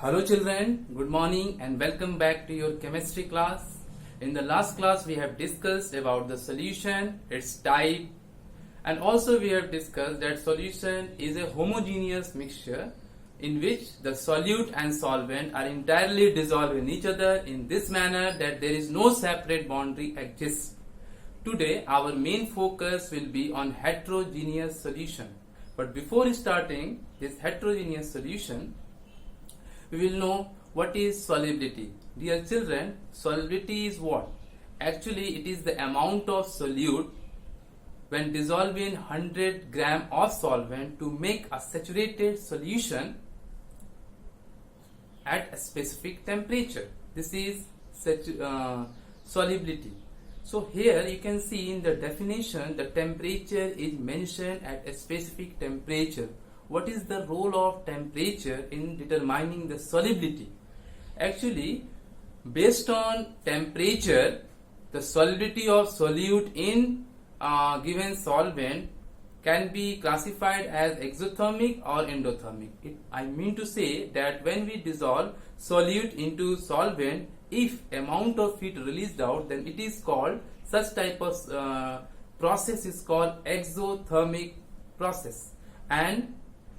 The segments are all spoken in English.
Hello children, good morning and welcome back to your chemistry class. In the last class we have discussed about the solution, its type, and also we have discussed that solution is a homogeneous mixture in which the solute and solvent are entirely dissolved in each other in this manner that there is no separate boundary exists. Today our main focus will be on heterogeneous solution. But before starting this heterogeneous solution, we will know what is solubility. Dear children, solubility is what? Actually, it is the amount of solute when dissolved in 100 gram of solvent to make a saturated solution at a specific temperature. This is solubility. So here you can see in the definition the temperature is mentioned at a specific temperature. What is the role of temperature in determining the solubility? Actually, based on temperature, the solubility of solute in given solvent can be classified as exothermic or endothermic. I mean to say that when we dissolve solute into solvent, if amount of heat released out, then it is called, such type of process is called exothermic process. And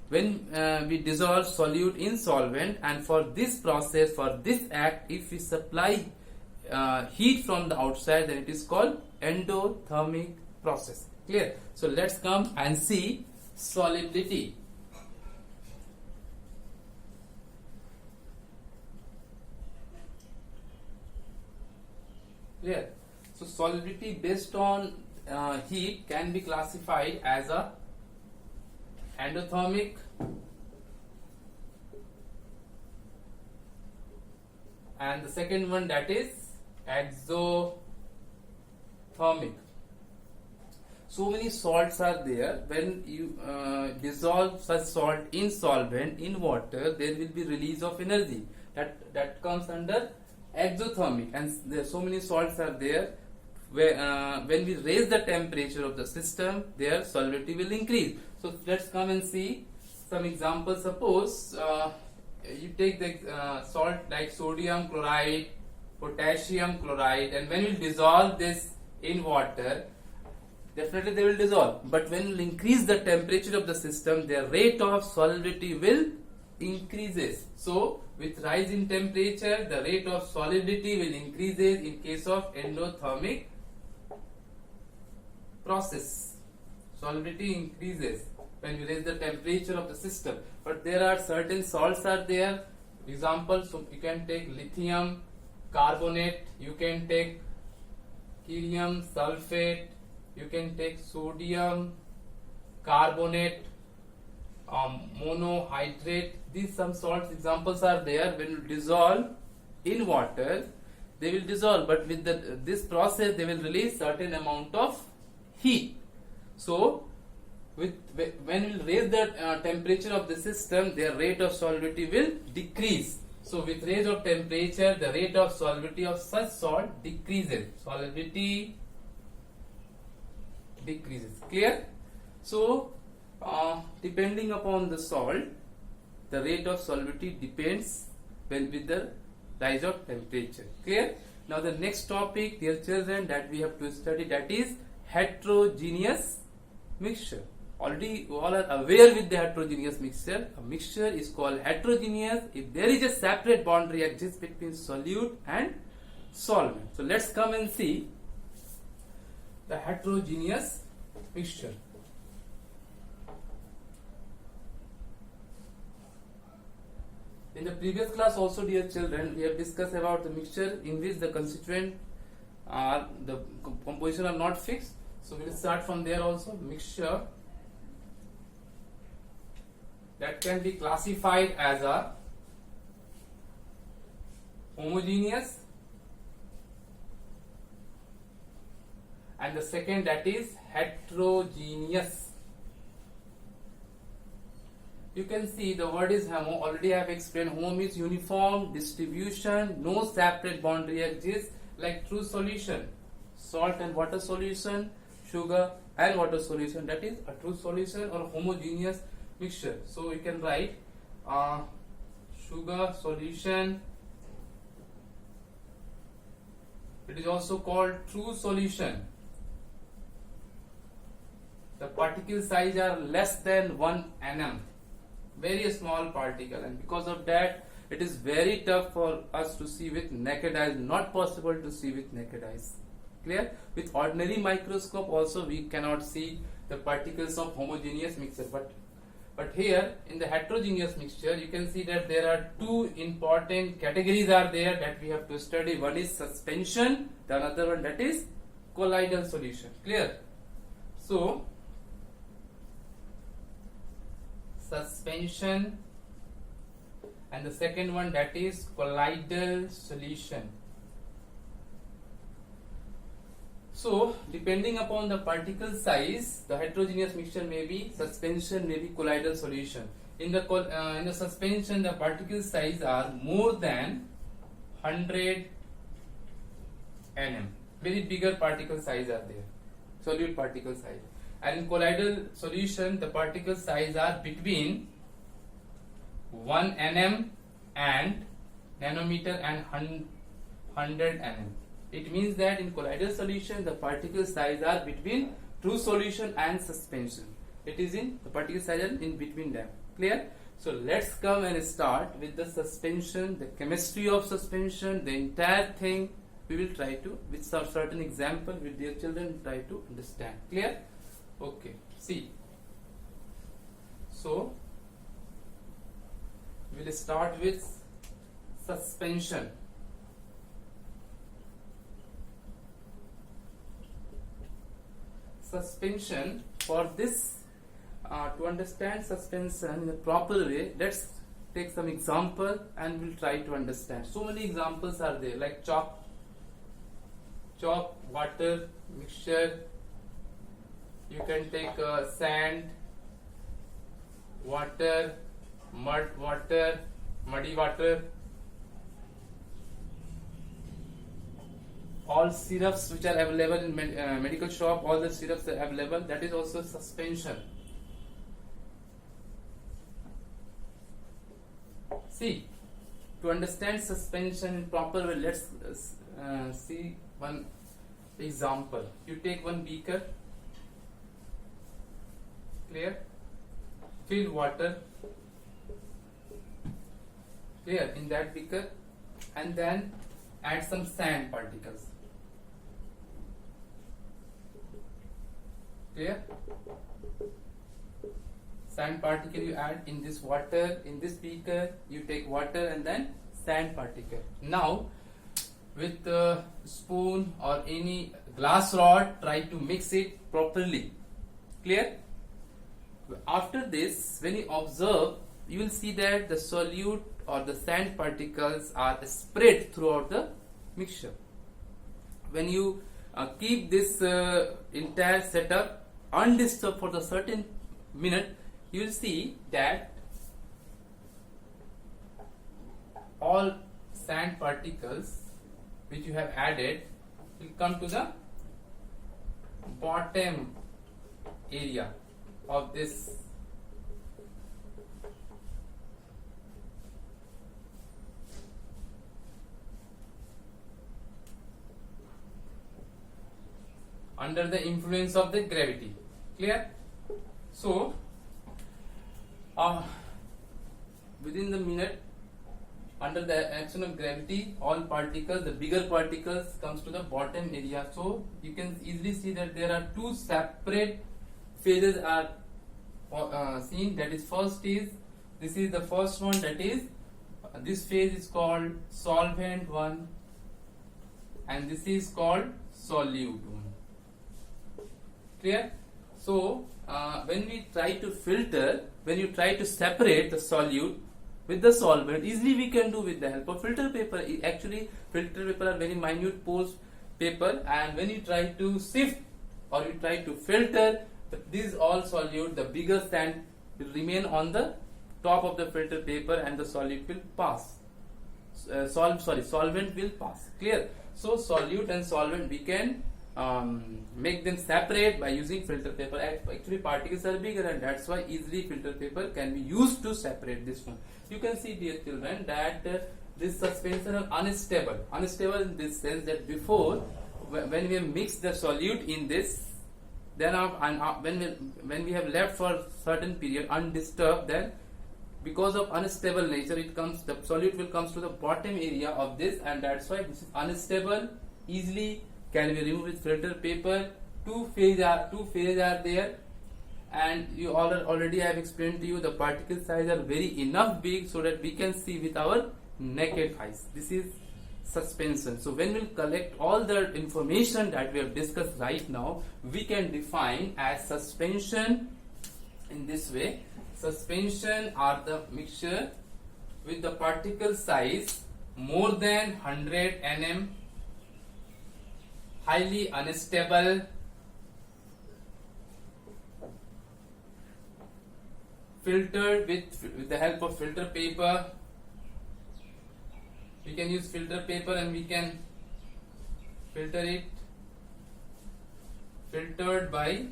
when we dissolve solute in solvent, and for this process, for this act, if we supply heat from the outside, then it is called endothermic process. Clear? So let's come and see solubility. Clear? So solubility based on heat can be classified as a endothermic and the second one, that is exothermic. So many salts are there. When you dissolve such salt in solvent, in water, there will be release of energy. That comes under exothermic, and there so many salts are there. When we raise the temperature of the system, their solubility will increase. So let's come and see some examples. Suppose you take the salt like sodium chloride, potassium chloride, and when you dissolve this in water, definitely they will dissolve. But when you increase the temperature of the system, their rate of solubility will increases. So with rise in temperature, the rate of solubility will increases in case of endothermic process. Solubility increases when you raise the temperature of the system. But there are certain salts are there. Example, so you can take lithium carbonate, you can take cerium sulfate, you can take sodium carbonate, monohydrate. These some salts examples are there. When you dissolve in water, they will dissolve, but with this process they will release certain amount of heat. So when you raise the temperature of the system, their rate of solubility will decrease. So with raise of temperature, the rate of solubility of such salt decreases. Solubility decreases. Clear? So depending upon the salt, the rate of solubility depends with the rise of temperature. Clear? Now the next topic, dear children, that we have to study, that is heterogeneous mixture. Already you all are aware with the heterogeneous mixture. A mixture is called heterogeneous if there is a separate boundary exists between solute and solvent. So let's come and see the heterogeneous mixture. In the previous class also, dear children, we have discussed about the mixture in which the constituent are, the composition are not fixed. So we will start from there also. Mixture that can be classified as a homogeneous, and the second, that is heterogeneous. You can see the word is homo. Already I have explained. Homo means uniform distribution, no separate boundary exists, like true solution, salt and water solution, sugar and water solution, that is a true solution or homogeneous mixture. So we can write sugar solution. It is also called true solution. The particle size are less than 1 nm, very small particle, and because of that it is very tough for us to see with naked eyes, not possible to see with naked eyes. Clear? With ordinary microscope also we cannot see the particles of homogeneous mixture, but here in the heterogeneous mixture you can see that there are two important categories are there that we have to study. One is suspension, the another one that is colloidal solution. Clear? So suspension and the second one that is colloidal solution. So depending upon the particle size, the heterogeneous mixture may be suspension, may be colloidal solution. In the suspension, the particle size are more than 100 nm. Very bigger particle size are there, solute particle size. And in colloidal solution, the particle size are between 1 nm and nanometer and 100 nm. It means that in colloidal solution, the particle size are between true solution and suspension. It is in the particle size are in between them. Clear? So let's come and start with the suspension, the chemistry of suspension, the entire thing. We will try to, with some certain example, with dear children, try to understand. Clear? Okay. See. So we will start with suspension. Suspension, for this to understand suspension in a proper way, let's take some example and we'll try to understand. So many examples are there, like chalk, water, mixture. You can take sand, water, mud, water, muddy water. All syrups which are available in medical shop, all the syrups are available, that is also suspension. See, to understand suspension in proper way, let's see one example. You take one beaker, clear, fill water, clear, in that beaker, and then add some sand particles. Clear? Sand particle you add in this water, in this beaker you take water and then sand particle. Now with a spoon or any glass rod, try to mix it properly. Clear? After this, when you observe, you will see that the solute or the sand particles are spread throughout the mixture. When you keep this entire setup undisturbed for the certain minute, you will see that all sand particles which you have added will come to the bottom area of this under the influence of the gravity. Clear? So within the minute, under the action of gravity, all particles, the bigger particles, comes to the bottom area. So you can easily see that there are two separate phases are seen. That is, first is, this is the first one, that is this phase is called solvent one, and this is called solute one. Clear? So when we try to filter, when you try to separate the solute with the solvent, easily we can do with the help of filter paper. Actually, filter paper are very minute pores paper, and when you try to sift or you try to filter, these all solute, the bigger sand will remain on the top of the filter paper and the solute will pass. Solvent will pass. Clear? So solute and solvent we can make them separate by using filter paper. Actually particles are bigger, and that's why easily filter paper can be used to separate this one. You can see, dear children, that this suspension is unstable in this sense that before, when we mix the solute in this, then when we have left for certain period undisturbed, then because of unstable nature, the solute will comes to the bottom area of this, and that's why this is unstable. Easily can be removed with filter paper. Two phases are there, and you already have explained to you the particle size are very enough big so that we can see with our naked eyes. This is suspension. So when we'll collect all the information that we have discussed right now, we can define as suspension in this way. Suspension are the mixture with the particle size more than 100 nm, highly unstable, filtered with the help of filter paper. We can use filter paper and we can filter it, filtered by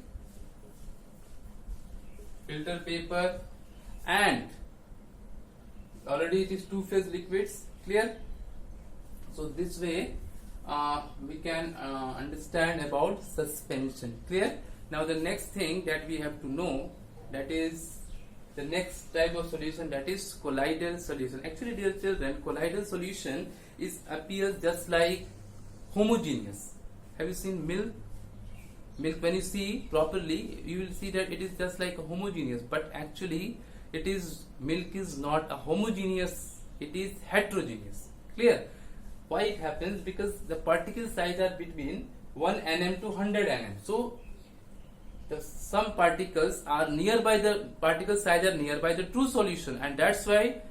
filter paper, and already it is two-phase liquids. Clear? So this way we can understand about suspension. Clear? Now the next thing that we have to know, that is the next type of solution, that is colloidal solution. Actually, dear children, colloidal solution appears just like homogeneous. Have you seen milk? Milk, when you see properly, you will see that it is just like a homogeneous, but actually milk is not a homogeneous, it is heterogeneous. Clear? Why it happens? Because the particle size are between 1 nm to 100 nm. So some particles are nearby, the particle size are nearby the true solution, and that's why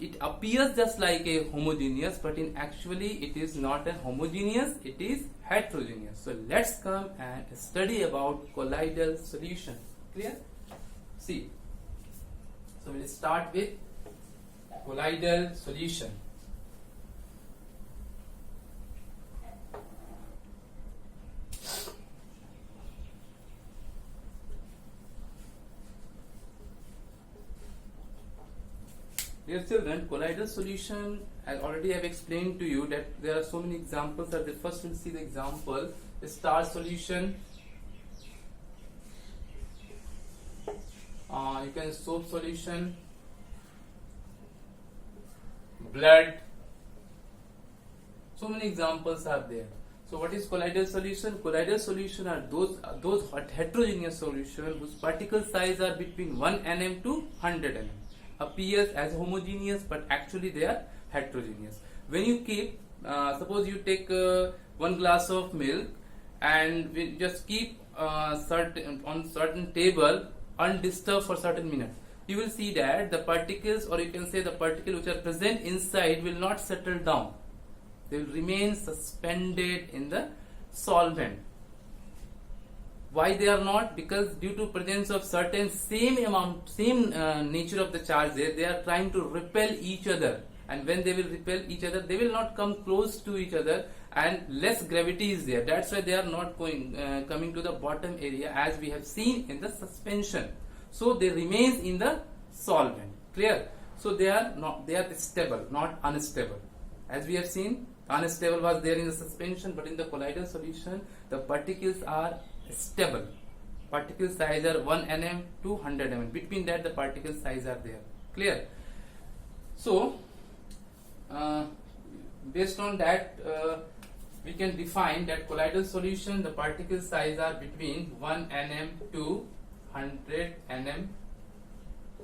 it appears just like a homogeneous, but in actually it is not a homogeneous, it is heterogeneous. So let's come and study about colloidal solution. Clear? See, so we'll start with colloidal solution. Dear children, colloidal solution, I already have explained to you that there are so many examples. That first we'll see the example: the star solution, you can soap solution, blood. So many examples are there. So what is colloidal solution? Colloidal solution are those heterogeneous solutions whose particle size are between 1 nm to 100 nm. Appears as homogeneous, but actually they are heterogeneous. When you keep, suppose you take 1 glass of milk and we just keep on certain table undisturbed for certain minutes, you will see that the particles, or you can say the particles which are present inside, will not settle down. They will remain suspended in the solvent. Why they are not? Because due to presence of certain same nature of the charge there, they are trying to repel each other, and when they will repel each other, they will not come close to each other, and less gravity is there. That's why they are not coming to the bottom area, as we have seen in the suspension. So they remain in the solvent. Clear? So they are stable, not unstable. As we have seen, unstable was there in the suspension, but in the colloidal solution, the particles are stable. Particle size are 1 nm to 100 mm. Between that, the particle size are there. Clear? So based on that, we can define that colloidal solution, the particle size are between 1 nm to 100 nm,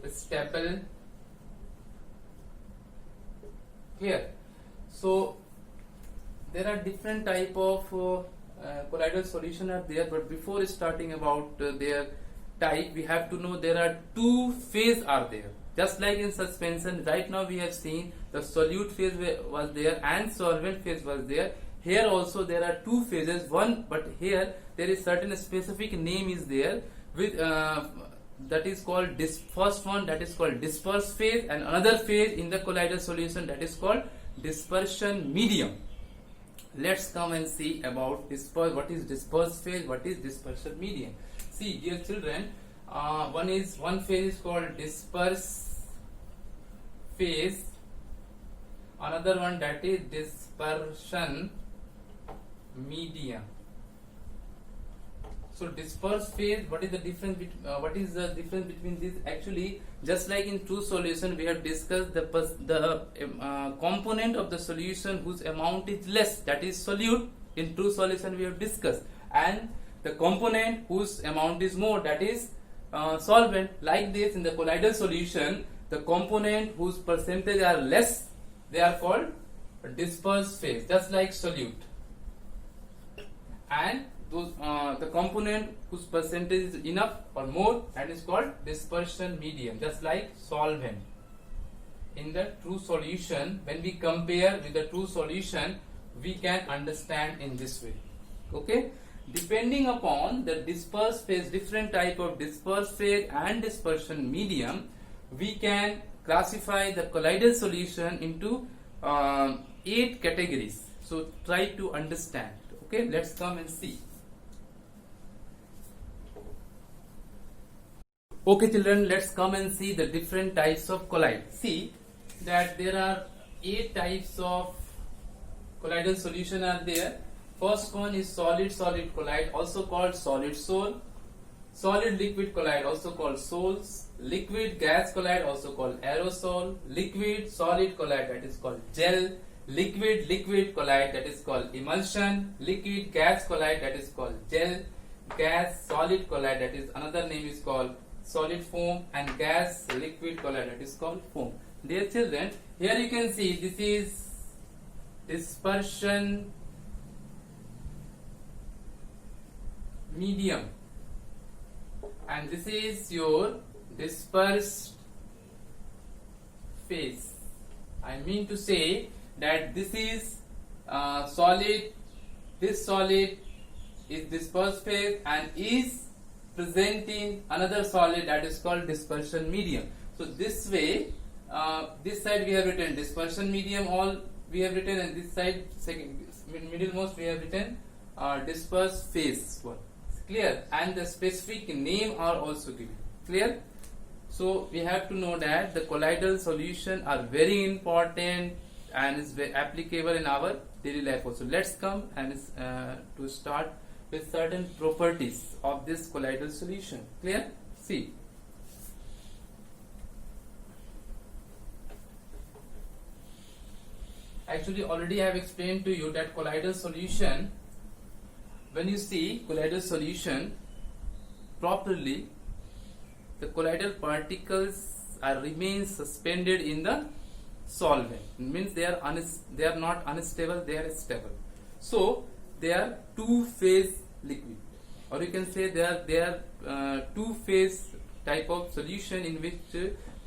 stable. Clear? So there are different type of colloidal solution are there, but before starting about their type, we have to know there are two phases are there. Just like in suspension, right now we have seen the solute phase was there and solvent phase was there. Here also there are two phases, but here there is certain specific name is there with that is called first one, that is called dispersed phase, and another phase in the colloidal solution, that is called dispersion medium. let's come and see about what is dispersed phase, what is dispersion medium. See, dear children, one phase is called dispersed phase, another one that is dispersion medium. So dispersed phase, what is the difference between these? Actually, just like in true solution, we have discussed the component of the solution whose amount is less, that is solute. In true solution we have discussed, and the component whose amount is more, that is solvent. Like this, in the colloidal solution, the component whose percentage are less, they are called dispersed phase, just like solute, and those the component whose percentage is enough or more, that is called dispersion medium, just like solvent. In the true solution, when we compare with the true solution, we can understand in this way. Okay, depending upon the dispersed phase, different type of dispersed phase and dispersion medium, we can classify the colloidal solution into 8 categories. So try to understand. Okay, let's come and see. Okay children, let's come and see the different types of colloid. See that there are 8 types of colloidal solution are there. First one is solid-solid colloid, also called solid-sol. Solid-liquid colloid, also called sols. Liquid-gas colloid, also called aerosol. Liquid-solid colloid, that is called gel. Liquid-liquid colloid, that is called emulsion. Liquid-gas colloid, that is called gel. Gas-solid colloid, that is another name is called solid foam, and gas liquid colloid, that is called foam. Dear children, here you can see this is dispersion medium, and this is your dispersed phase. I mean to say that this is solid, this solid is dispersed phase and is present in another solid, that is called dispersion medium. So this way, this side we have written dispersion medium, all we have written, and this side middlemost we have written dispersed phase one. Clear? And the specific name are also given. Clear? So we have to know that the colloidal solution are very important and is very applicable in our daily life also. Let's come and to start with certain properties of this colloidal solution. Clear? See. Actually, already I have explained to you that colloidal solution, when you see colloidal solution properly, the colloidal particles remain suspended in the solvent. It means they are not unstable, they are stable. So they are two-phase liquid, or you can say they are two-phase type of solution in which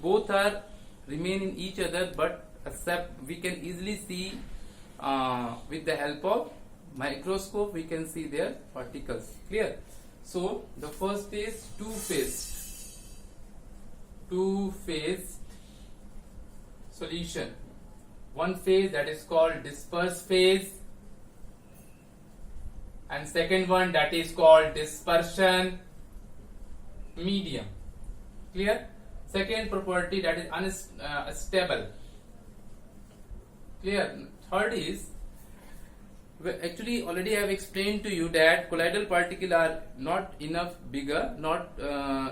both are remain in each other, but except we can easily see with the help of microscope we can see their particles. Clear? So the first is two-phase solution. One phase, that is called dispersed phase, and second one, that is called dispersion medium. Clear? Second property, that is unstable. Clear? Third is, actually already I have explained to you that colloidal particles are not enough bigger, not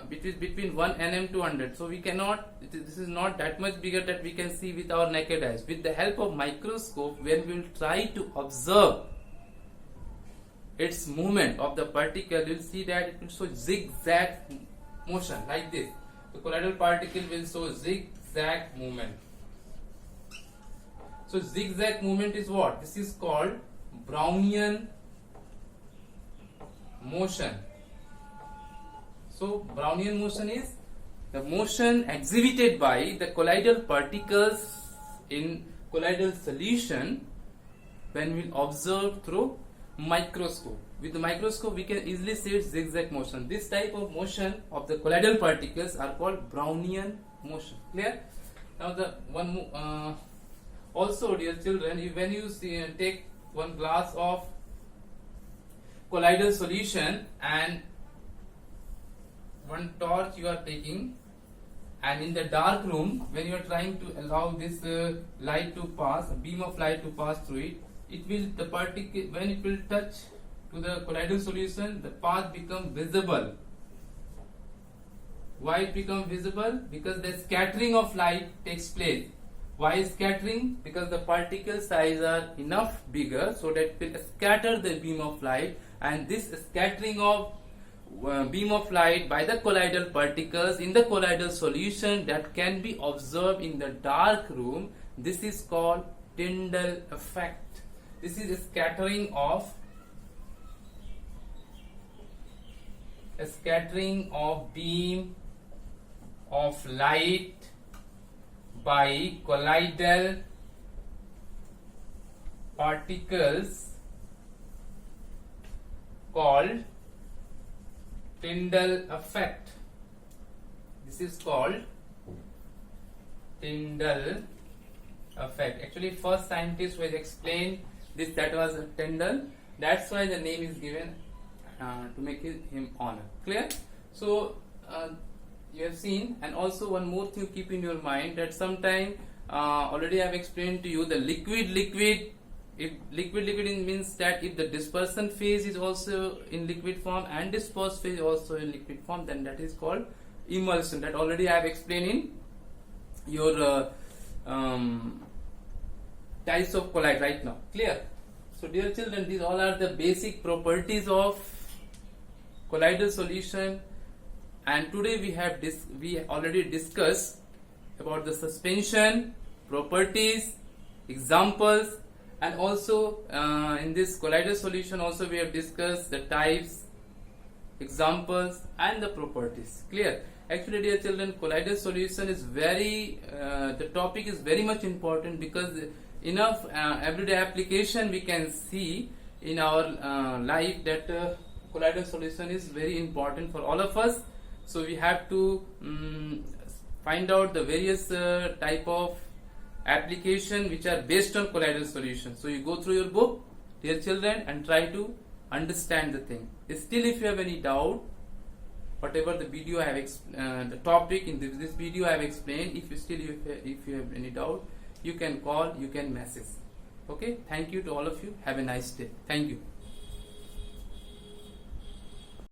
between 1 nm to 100. So we cannot, this is not that much bigger that we can see with our naked eyes. With the help of microscope, when we will try to observe its movement of the particle, you will see that it will show zigzag motion like this. The colloidal particle will show zigzag movement. So zigzag movement is what? This is called Brownian motion. So Brownian motion is the motion exhibited by the colloidal particles in colloidal solution when we observe through microscope. With the microscope we can easily see its zigzag motion. This type of motion of the colloidal particles are called Brownian motion. Clear? Now the one also, dear children, when you take one glass of colloidal solution and one torch you are taking, and in the dark room when you are trying to allow this light to pass, a beam of light to pass through it, it will, the particle, when it will touch to the colloidal solution, the path become visible. Why it become visible? Because the scattering of light takes place. Why scattering? Because the particle size are enough bigger so that it will scatter the beam of light, and this scattering of beam of light by the colloidal particles in the colloidal solution that can be observed in the dark room, this is called Tinder effect. This is a scattering of beam of light by colloidal particles called Tinder effect. This is called Tinder effect. Actually, first scientist who has explained this, that was Tyndall. That's why the name is given to make him honor. Clear? So you have seen, and also one more thing keep in your mind, that sometime already I have explained to you the liquid. If liquid means that if the dispersion phase is also in liquid form and dispersed phase also in liquid form, then that is called emulsion. That already I have explained in your types of colloid right now. Clear? So dear children, these all are the basic properties of colloidal solution, and today we already discussed about the suspension, properties, examples, and also in this colloidal solution also we have discussed the types, examples, and the properties. Clear? Actually, dear children, colloidal solution is very the topic is very much important, because enough everyday application we can see in our life that colloidal solution is very important for all of us. So we have to find out the various type of application which are based on colloidal solution. So you go through your book, dear children, and try to understand the thing. Still, if you have any doubt, whatever the video I have the topic in this video I have explained, if you have any doubt, you can call, you can message. Okay, thank you to all of you. Have a nice day. Thank you.